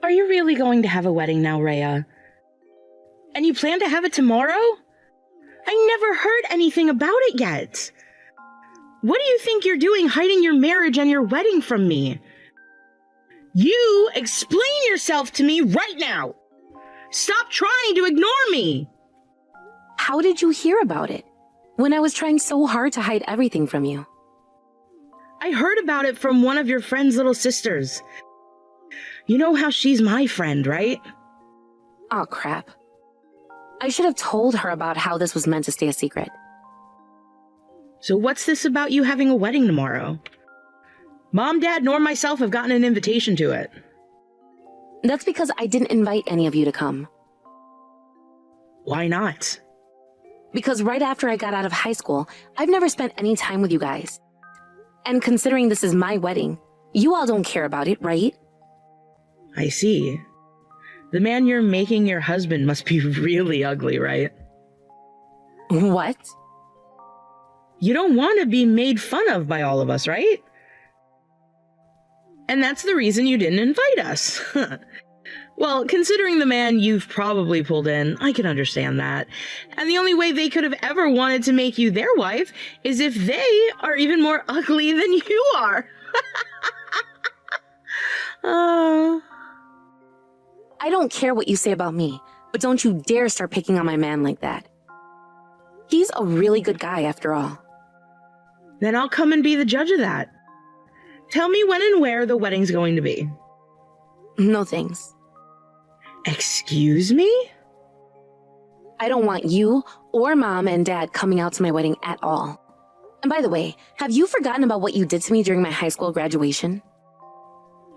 Are you really going to have a wedding now, Rhea? And you plan to have it tomorrow? I never heard anything about it yet. What do you think you're doing hiding your marriage and your wedding from me? You explain yourself to me right now! Stop trying to ignore me! How did you hear about it, when I was trying so hard to hide everything from you? I heard about it from one of your friend's little sisters. You know how she's my friend, right? Aw, crap. I should have told her about how this was meant to stay a secret. So what's this about you having a wedding tomorrow? Mom, Dad, nor myself have gotten an invitation to it. That's because I didn't invite any of you to come. Why not? Because right after I got out of high school, I've never spent any time with you guys. And considering this is my wedding, you all don't care about it, right? I see. The man you're making your husband must be really ugly, right? What? You don't want to be made fun of by all of us, right? And that's the reason you didn't invite us. Well, considering the man you've probably pulled in, I can understand that. And the only way they could have ever wanted to make you their wife is if they are even more ugly than you are. I don't care what you say about me, but don't you dare start picking on my man like that. He's a really good guy after all. Then I'll come and be the judge of that. Tell me when and where the wedding's going to be. No thanks. Excuse me? I don't want you or Mom and Dad coming out to my wedding at all. And by the way, have you forgotten about what you did to me during my high school graduation?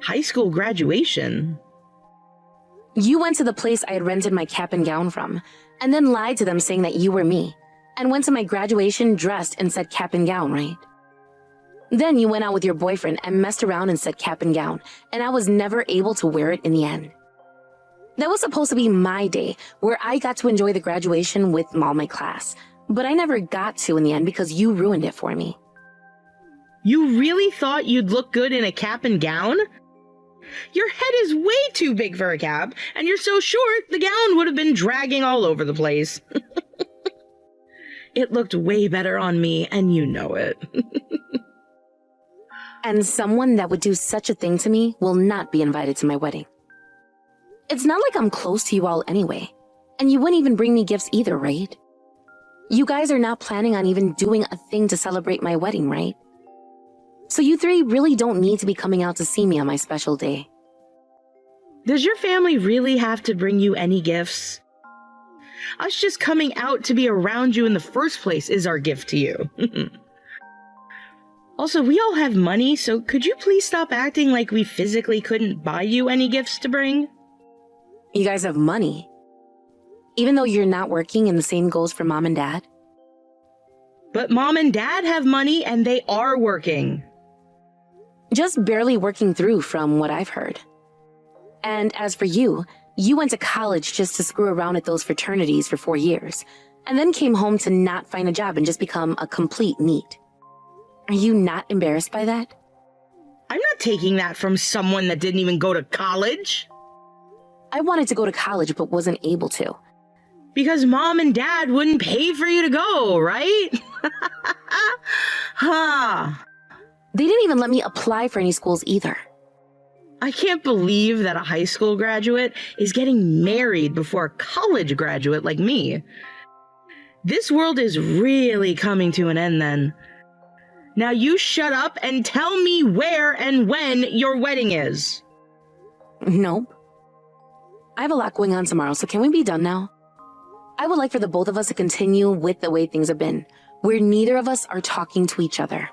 High school graduation? You went to the place I had rented my cap and gown from, and then lied to them saying that you were me, and went to my graduation dressed and said cap and gown, right? Then you went out with your boyfriend and messed around and said cap and gown, and I was never able to wear it in the end. That was supposed to be my day, where I got to enjoy the graduation with all my class, but I never got to in the end because you ruined it for me. You really thought you'd look good in a cap and gown? Your head is way too big for a cap, and you're so short the gown would have been dragging all over the place. It looked way better on me, and you know it. And someone that would do such a thing to me will not be invited to my wedding. It's not like I'm close to you all anyway, and you wouldn't even bring me gifts either, right? You guys are not planning on even doing a thing to celebrate my wedding, right? So you three really don't need to be coming out to see me on my special day. Does your family really have to bring you any gifts? Us just coming out to be around you in the first place is our gift to you. Also, we all have money, so could you please stop acting like we physically couldn't buy you any gifts to bring? You guys have money, even though you're not working, and the same goes for Mom and Dad. But Mom and Dad have money, and they are working. Just barely working through from what I've heard. And as for you, you went to college just to screw around at those fraternities for 4 years, and then came home to not find a job and just become a complete NEET. Are you not embarrassed by that? I'm not taking that from someone that didn't even go to college. I wanted to go to college but wasn't able to. Because Mom and Dad wouldn't pay for you to go, right? Huh. They didn't even let me apply for any schools either. I can't believe that a high school graduate is getting married before a college graduate like me. This world is really coming to an end then. Now you shut up and tell me where and when your wedding is. Nope. I have a lot going on tomorrow, so can we be done now? I would like for the both of us to continue with the way things have been, where neither of us are talking to each other.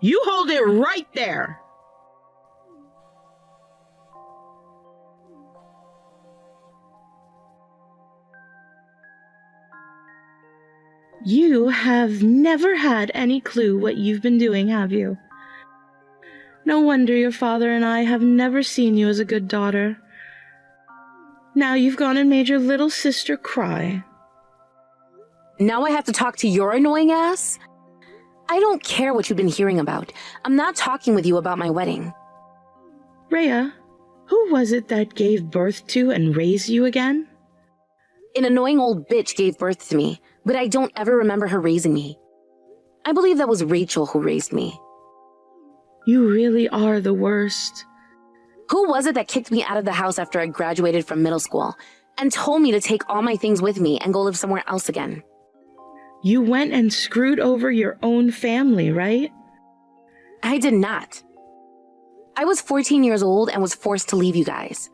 You hold it right there. You have never had any clue what you've been doing, have you? No wonder your father and I have never seen you as a good daughter. Now you've gone and made your little sister cry. Now I have to talk to your annoying ass? I don't care what you've been hearing about. I'm not talking with you about my wedding. Rhea, Who was it that gave birth to and raised you again? An annoying old bitch gave birth to me, but I don't ever remember her raising me. I believe that was Rachel who raised me. You really are the worst. Who was it that kicked me out of the house after I graduated from middle school and told me to take all my things with me and go live somewhere else again? You went and screwed over your own family, right? I did not. I was 14 years old and was forced to leave you guys.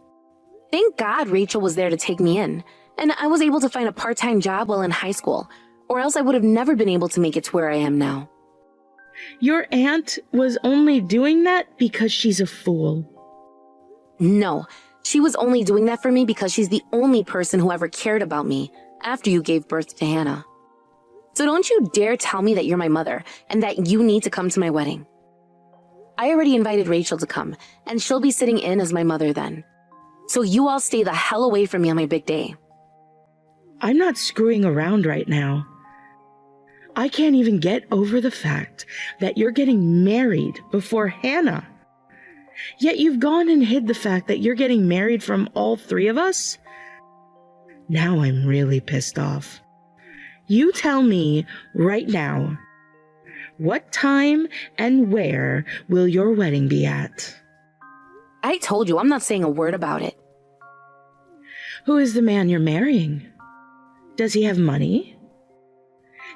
Thank God Rachel was there to take me in, and I was able to find a part-time job while in high school, or else I would have never been able to make it to where I am now. Your aunt was only doing that because she's a fool. No, she was only doing that for me because she's the only person who ever cared about me after you gave birth to Hannah. So don't you dare tell me that you're my mother and that you need to come to my wedding. I already invited Rachel to come, and she'll be sitting in as my mother then. So you all stay the hell away from me on my big day. I'm not screwing around right now. I can't even get over the fact that you're getting married before Hannah. Yet you've gone and hid the fact that you're getting married from all three of us? Now I'm really pissed off. You tell me right now, what time and where will your wedding be at? I told you I'm not saying a word about it. Who is the man you're marrying? Does he have money?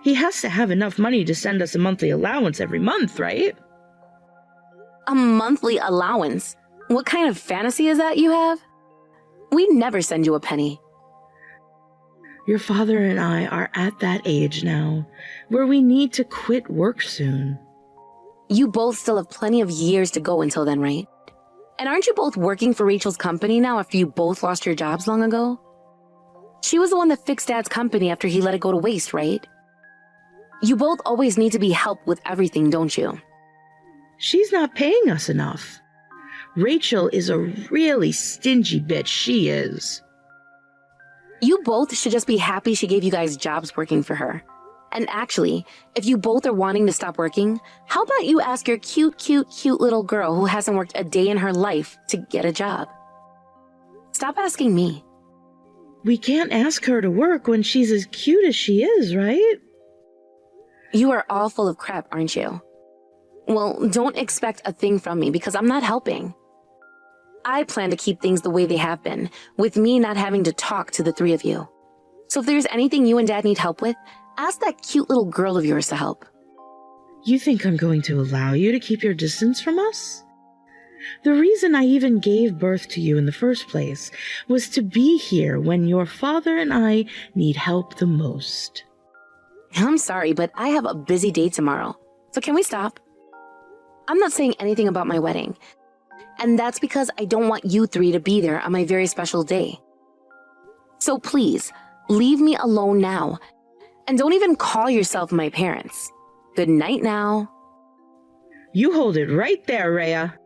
He has to have enough money to send us a monthly allowance every month, right? A monthly allowance? What kind of fantasy is that you have? We never send you a penny. Your father and I are at that age now, where we need to quit work soon. You both still have plenty of years to go until then, right? And aren't you both working for Rachel's company now after you both lost your jobs long ago? She was the one that fixed Dad's company after he let it go to waste, right? You both always need to be helped with everything, don't you? She's not paying us enough. Rachel is a really stingy bitch, she is. You both should just be happy she gave you guys jobs working for her. And actually, if you both are wanting to stop working, how about you ask your cute little girl who hasn't worked a day in her life to get a job? Stop asking me. We can't ask her to work when she's as cute as she is, right? You are all full of crap, aren't you? Well, don't expect a thing from me because I'm not helping. I plan to keep things the way they have been, with me not having to talk to the three of you. So if there's anything you and Dad need help with, ask that cute little girl of yours to help. You think I'm going to allow you to keep your distance from us? The reason I even gave birth to you in the first place was to be here when your father and I need help the most. I'm sorry, but I have a busy day tomorrow. So can we stop? I'm not saying anything about my wedding. And that's because I don't want you three to be there on my very special day. So please, leave me alone now. And don't even call yourself my parents. Good night now. You hold it right there, Rhea.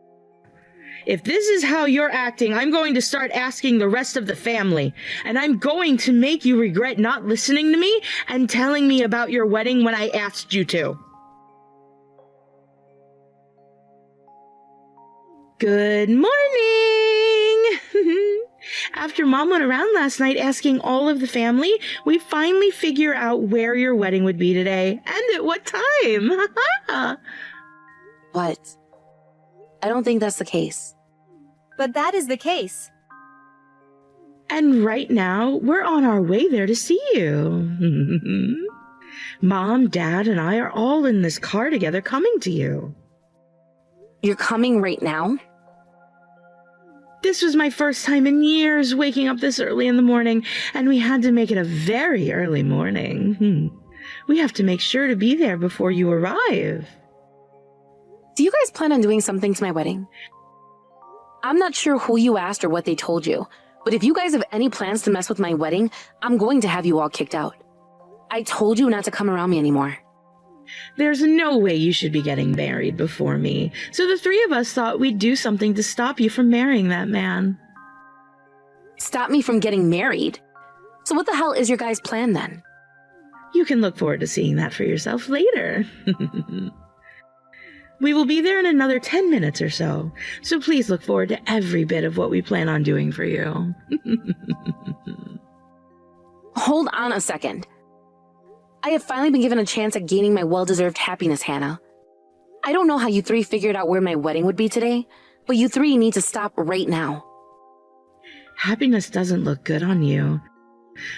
If this is how you're acting, I'm going to start asking the rest of the family. And I'm going to make you regret not listening to me and telling me about your wedding when I asked you to. Good morning! After Mom went around last night asking all of the family, we finally figure out where your wedding would be today and at what time. What? I don't think that's the case. But that is the case. And right now, we're on our way there to see you. Mom, Dad, and I are all in this car together coming to you. You're coming right now? This was my first time in years waking up this early in the morning, and we had to make it a very early morning. We have to make sure to be there before you arrive. Do you guys plan on doing something to my wedding? I'm not sure who you asked or what they told you, but if you guys have any plans to mess with my wedding, I'm going to have you all kicked out. I told you not to come around me anymore. There's no way you should be getting married before me, so the three of us thought we'd do something to stop you from marrying that man. Stop me from getting married? So what the hell is your guys' plan then? You can look forward to seeing that for yourself later. We will be there in another 10 minutes or so please look forward to every bit of what we plan on doing for you. Hold on a second. I have finally been given a chance at gaining my well-deserved happiness, Hannah. I don't know how you three figured out where my wedding would be today, but you three need to stop right now. Happiness doesn't look good on you.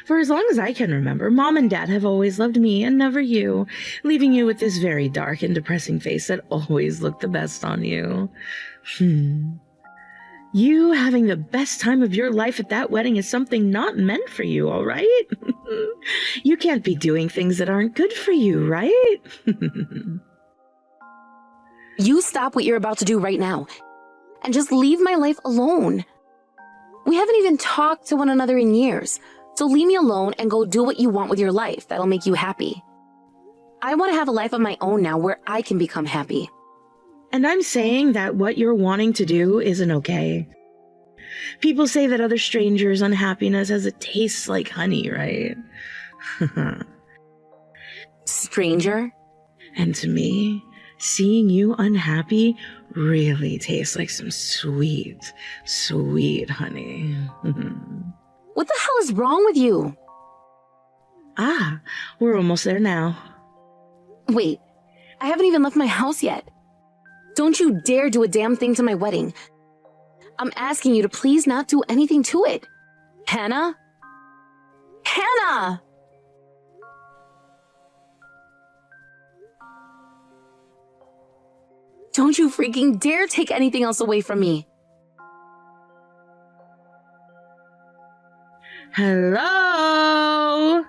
For as long as I can remember, Mom and Dad have always loved me and never you, leaving you with this very dark and depressing face that always looked the best on you. You having the best time of your life at that wedding is something not meant for you, all right? You can't be doing things that aren't good for you, right? You stop what you're about to do right now, and just leave my life alone. We haven't even talked to one another in years, so leave me alone and go do what you want with your life that'll make you happy. I want to have a life of my own now where I can become happy. And I'm saying that what you're wanting to do isn't okay. People say that other strangers' unhappiness has a taste like honey, right? Stranger? And to me, seeing you unhappy really tastes like some sweet, sweet honey. What the hell is wrong with you? We're almost there now. Wait, I haven't even left my house yet. Don't you dare do a damn thing to my wedding. I'm asking you to please not do anything to it. Hannah? Hannah! Don't you freaking dare take anything else away from me. Hello?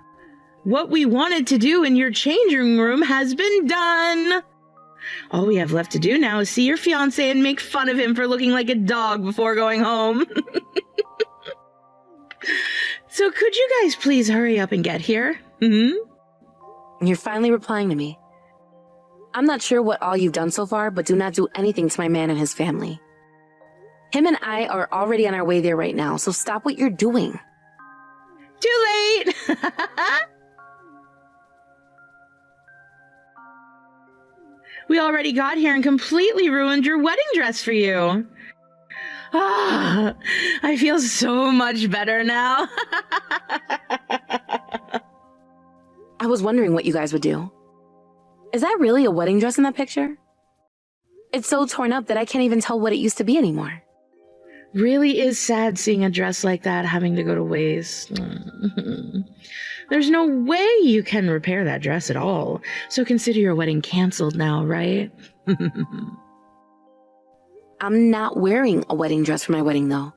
What we wanted to do in your changing room has been done. All we have left to do now is see your fiancé and make fun of him for looking like a dog before going home. So could you guys please hurry up and get here? You're finally replying to me. I'm not sure what all you've done so far, but do not do anything to my man and his family. Him and I are already on our way there right now, so stop what you're doing. Too late! We already got here and completely ruined your wedding dress for you. I feel so much better now. I was wondering what you guys would do. Is that really a wedding dress in that picture? It's so torn up that I can't even tell what it used to be anymore. Really is sad seeing a dress like that having to go to waste. There's no way you can repair that dress at all, so consider your wedding canceled now, right? I'm not wearing a wedding dress for my wedding, though.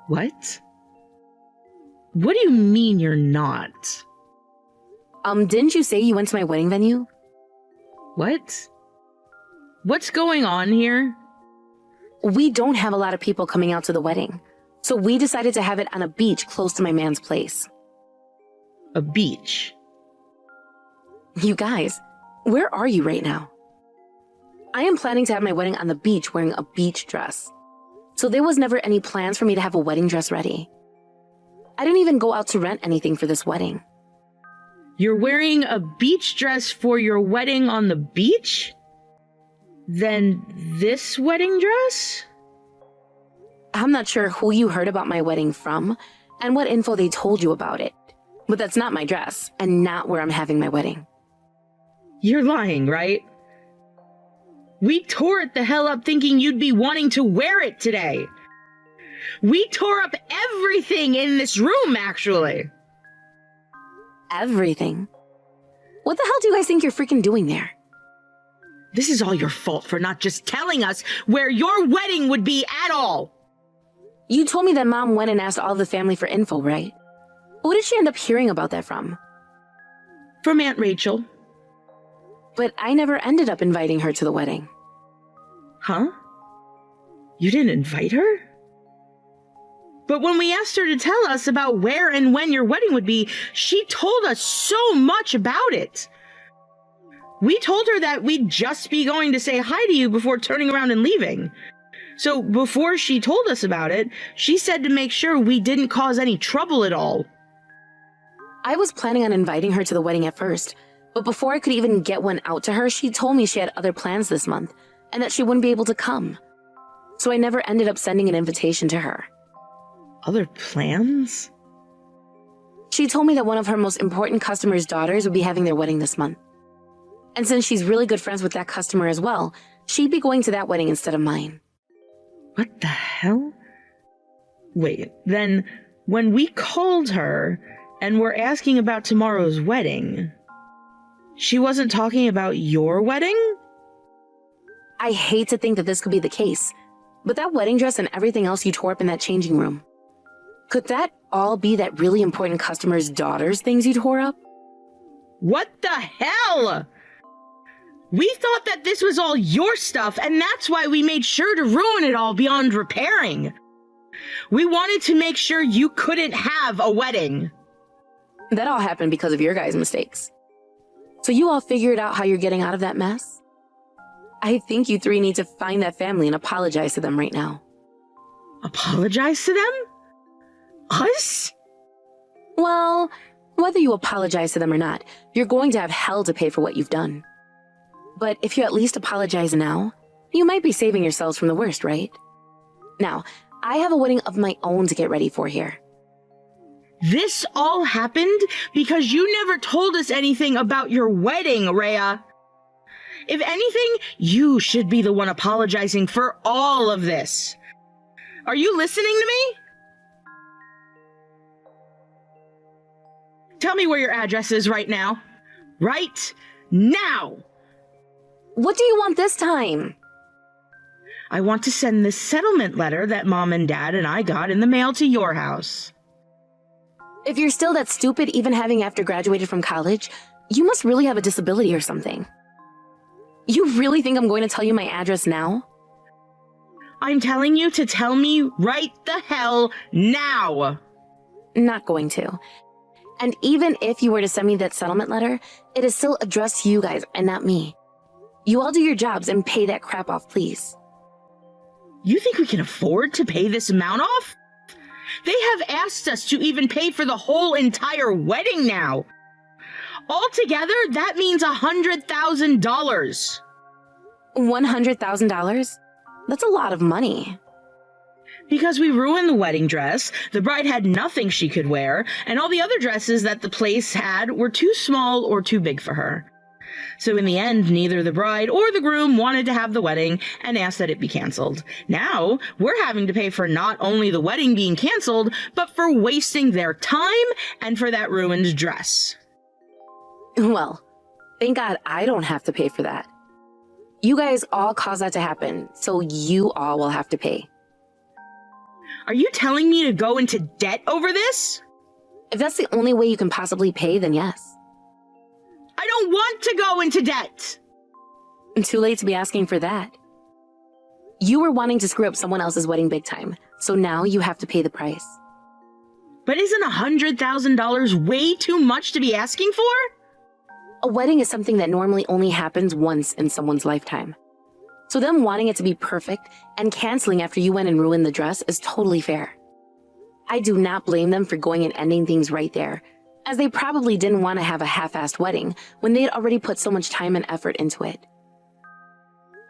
What? What do you mean you're not? Didn't you say you went to my wedding venue? What? What's going on here? We don't have a lot of people coming out to the wedding, so we decided to have it on a beach close to my man's place. A beach? You guys, where are you right now? I am planning to have my wedding on the beach wearing a beach dress, so there was never any plans for me to have a wedding dress ready. I didn't even go out to rent anything for this wedding. You're wearing a beach dress for your wedding on the beach? Then this wedding dress? I'm not sure who you heard about my wedding from and what info they told you about it, but that's not my dress and not where I'm having my wedding. You're lying, right? We tore it the hell up thinking you'd be wanting to wear it today. We tore up everything in this room, actually. Everything? What the hell do you guys think you're freaking doing there? This is all your fault for not just telling us where your wedding would be at all. You told me that Mom went and asked all the family for info, right? Who did she end up hearing about that from? From Aunt Rachel. But I never ended up inviting her to the wedding. Huh? You didn't invite her? But when we asked her to tell us about where and when your wedding would be, she told us so much about it. We told her that we'd just be going to say hi to you before turning around and leaving. So before she told us about it, she said to make sure we didn't cause any trouble at all. I was planning on inviting her to the wedding at first, But before I could even get one out to her, she told me she had other plans this month and that she wouldn't be able to come. So I never ended up sending an invitation to her. Other plans? She told me that one of her most important customers' daughters would be having their wedding this month. And since she's really good friends with that customer as well, she'd be going to that wedding instead of mine. What the hell? Wait, then when we called her and were asking about tomorrow's wedding, she wasn't talking about your wedding? I hate to think that this could be the case, but that wedding dress and everything else you tore up in that changing room, could that all be that really important customer's daughter's things you tore up? What the hell? We thought that this was all your stuff, and that's why we made sure to ruin it all beyond repairing. We wanted to make sure you couldn't have a wedding. That all happened because of your guys' mistakes. So you all figured out how you're getting out of that mess? I think you three need to find that family and apologize to them right now. Apologize to them? Us? Well, whether you apologize to them or not, you're going to have hell to pay for what you've done. But if you at least apologize now, you might be saving yourselves from the worst, right? Now, I have a wedding of my own to get ready for here. This all happened because you never told us anything about your wedding, Rhea. If anything, you should be the one apologizing for all of this. Are you listening to me? Tell me where your address is right now. Right now! What do you want this time? I want to send this settlement letter that Mom and Dad and I got in the mail to your house. If you're still that stupid even having after graduated from college, you must really have a disability or something. You really think I'm going to tell you my address now? I'm telling you to tell me right the hell now. Not going to. And even if you were to send me that settlement letter, it is still addressed to you guys and not me. You all do your jobs and pay that crap off, please. You think we can afford to pay this amount off? They have asked us to even pay for the whole entire wedding now. Altogether, that means $100,000. $100,000? That's a lot of money. Because we ruined the wedding dress, the bride had nothing she could wear, and all the other dresses that the place had were too small or too big for her. So in the end, neither the bride or the groom wanted to have the wedding and asked that it be canceled. Now, we're having to pay for not only the wedding being canceled, but for wasting their time and for that ruined dress. Well, thank God I don't have to pay for that. You guys all caused that to happen, so you all will have to pay. Are you telling me to go into debt over this? If that's the only way you can possibly pay, then yes. I don't want to go into debt. Too late to be asking for that. You were wanting to screw up someone else's wedding big time, so now you have to pay the price. But isn't $100,000 way too much to be asking for? A wedding is something that normally only happens once in someone's lifetime. So them wanting it to be perfect and canceling after you went and ruined the dress is totally fair. I do not blame them for going and ending things right there, as they probably didn't want to have a half-assed wedding when they had already put so much time and effort into it.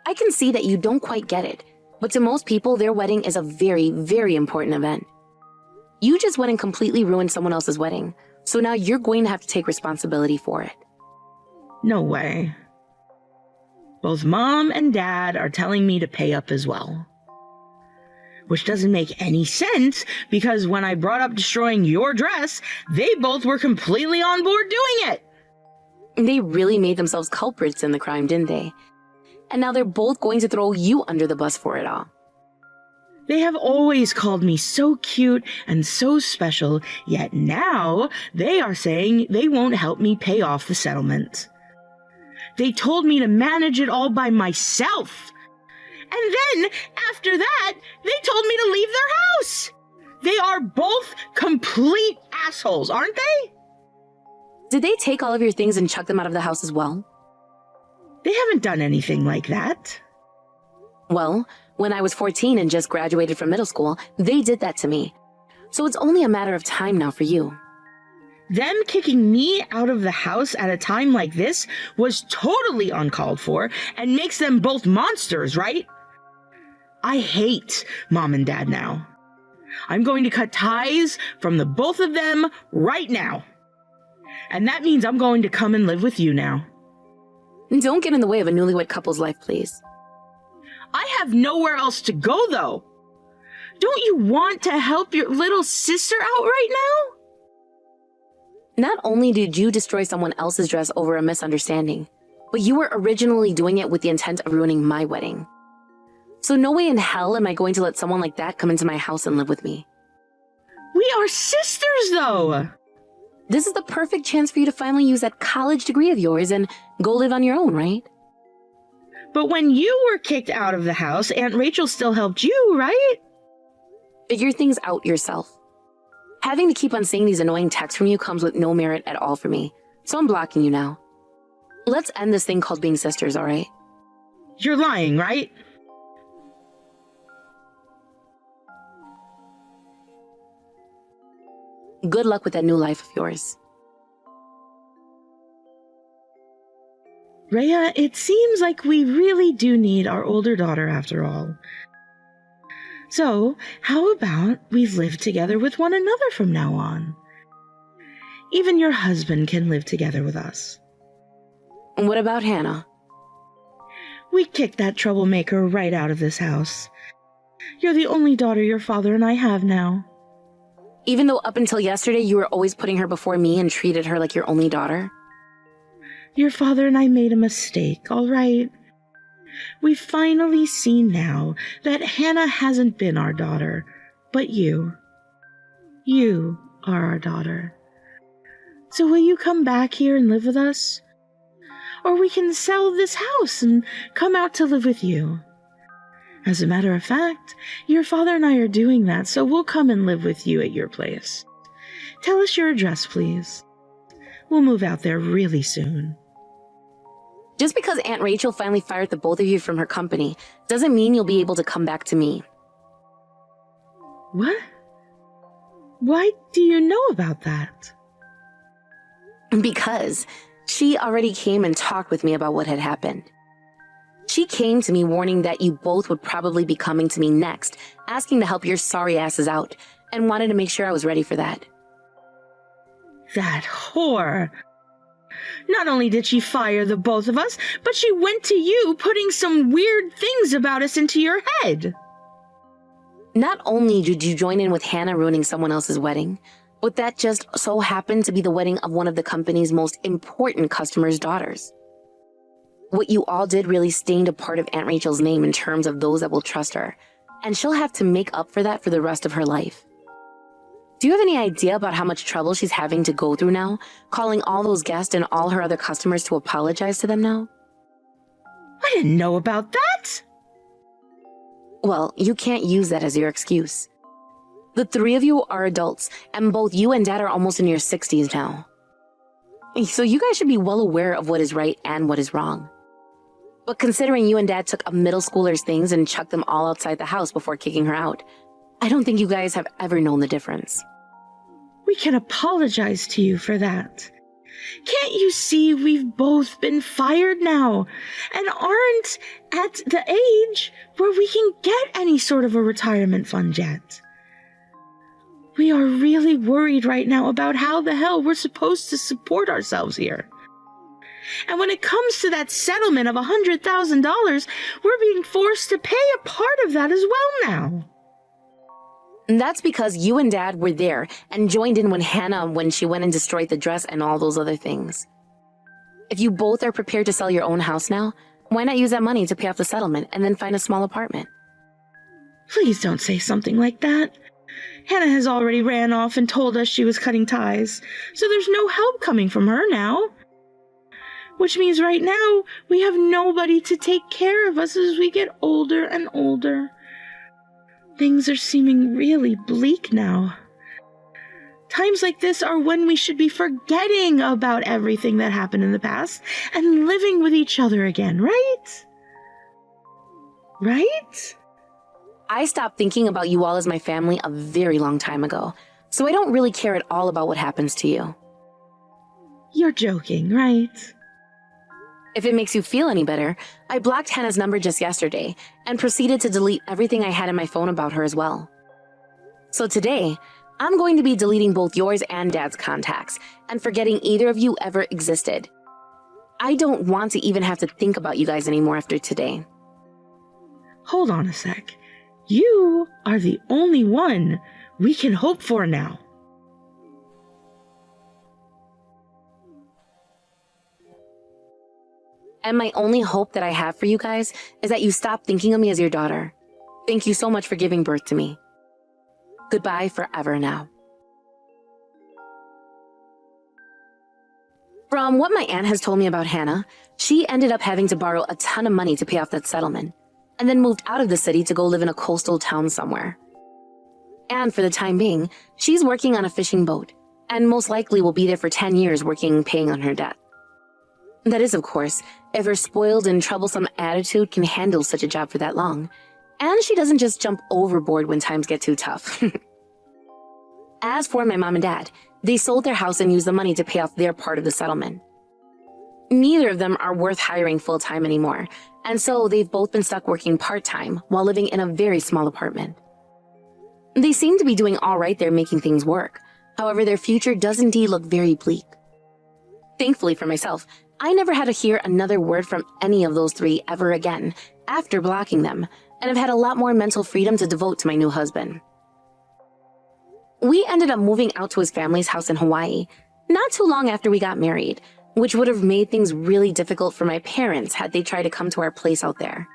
I can see that you don't quite get it, but to most people, their wedding is a very, very important event. You just went and completely ruined someone else's wedding, so now you're going to have to take responsibility for it. No way. Both Mom and Dad are telling me to pay up as well. Which doesn't make any sense, because when I brought up destroying your dress, they both were completely on board doing it. They really made themselves culprits in the crime, didn't they? And now they're both going to throw you under the bus for it all. They have always called me so cute and so special, yet now they are saying they won't help me pay off the settlement. They told me to manage it all by myself. And then, after that, they told me to leave their house. They are both complete assholes, aren't they? Did they take all of your things and chuck them out of the house as well? They haven't done anything like that. Well, when I was 14 and just graduated from middle school, they did that to me. So it's only a matter of time now for you. Them kicking me out of the house at a time like this was totally uncalled for and makes them both monsters, right? I hate Mom and Dad now. I'm going to cut ties from the both of them right now. And that means I'm going to come and live with you now. Don't get in the way of a newlywed couple's life, please. I have nowhere else to go, though. Don't you want to help your little sister out right now? Not only did you destroy someone else's dress over a misunderstanding, but you were originally doing it with the intent of ruining my wedding. So no way in hell am I going to let someone like that come into my house and live with me. We are sisters, though. This is the perfect chance for you to finally use that college degree of yours and go live on your own, right? But when you were kicked out of the house, Aunt Rachel still helped you, right? Figure things out yourself. Having to keep on seeing these annoying texts from you comes with no merit at all for me, so I'm blocking you now. Let's end this thing called being sisters, all right? You're lying, right? Good luck with that new life of yours. Rhea, it seems like we really do need our older daughter after all. So, how about we live together with one another from now on? Even your husband can live together with us. And what about Hannah? We kicked that troublemaker right out of this house. You're the only daughter your father and I have now. Even though up until yesterday you were always putting her before me and treated her like your only daughter? Your father and I made a mistake, all right? We've finally seen now that Hannah hasn't been our daughter, but you. You are our daughter. So will you come back here and live with us? Or we can sell this house and come out to live with you. As a matter of fact, your father and I are doing that, so we'll come and live with you at your place. Tell us your address, please. We'll move out there really soon. Just because Aunt Rachel finally fired the both of you from her company doesn't mean you'll be able to come back to me. What? Why do you know about that? Because she already came and talked with me about what had happened. She came to me warning that you both would probably be coming to me next, asking to help your sorry asses out, and wanted to make sure I was ready for that. That whore. Not only did she fire the both of us, but she went to you putting some weird things about us into your head. Not only did you join in with Hannah ruining someone else's wedding, but that just so happened to be the wedding of one of the company's most important customers' daughters. What you all did really stained a part of Aunt Rachel's name in terms of those that will trust her, and she'll have to make up for that for the rest of her life. Do you have any idea about how much trouble she's having to go through now, calling all those guests and all her other customers to apologize to them now? I didn't know about that. Well, you can't use that as your excuse. The three of you are adults, and both you and Dad are almost in your 60s now. So you guys should be well aware of what is right and what is wrong. But considering you and Dad took a middle schooler's things and chucked them all outside the house before kicking her out, I don't think you guys have ever known the difference. We can apologize to you for that. Can't you see we've both been fired now and aren't at the age where we can get any sort of a retirement fund yet? We are really worried right now about how the hell we're supposed to support ourselves here. And when it comes to that settlement of $100,000, we're being forced to pay a part of that as well now. And that's because you and Dad were there and joined in when she went and destroyed the dress and all those other things. If you both are prepared to sell your own house now, why not use that money to pay off the settlement and then find a small apartment? Please don't say something like that. Hannah has already ran off and told us she was cutting ties, so there's no help coming from her now. Which means right now, we have nobody to take care of us as we get older and older. Things are seeming really bleak now. Times like this are when we should be forgetting about everything that happened in the past and living with each other again, right? Right? I stopped thinking about you all as my family a very long time ago, so I don't really care at all about what happens to you. You're joking, right? If it makes you feel any better, I blocked Hannah's number just yesterday and proceeded to delete everything I had in my phone about her as well. So today, I'm going to be deleting both yours and Dad's contacts and forgetting either of you ever existed. I don't want to even have to think about you guys anymore after today. Hold on a sec. You are the only one we can hope for now. And my only hope that I have for you guys is that you stop thinking of me as your daughter. Thank you so much for giving birth to me. Goodbye forever now. From what my aunt has told me about Hannah, she ended up having to borrow a ton of money to pay off that settlement, and then moved out of the city to go live in a coastal town somewhere. And for the time being, she's working on a fishing boat, and most likely will be there for 10 years paying on her debt. That is, of course, if her spoiled and troublesome attitude can handle such a job for that long, and she doesn't just jump overboard when times get too tough. As for my mom and dad, they sold their house and used the money to pay off their part of the settlement. Neither of them are worth hiring full-time anymore, and so they've both been stuck working part-time while living in a very small apartment. They seem to be doing all right there making things work. However, their future does indeed look very bleak. Thankfully for myself, I never had to hear another word from any of those three ever again after blocking them, and have had a lot more mental freedom to devote to my new husband. We ended up moving out to his family's house in Hawaii not too long after we got married, which would have made things really difficult for my parents had they tried to come to our place out there.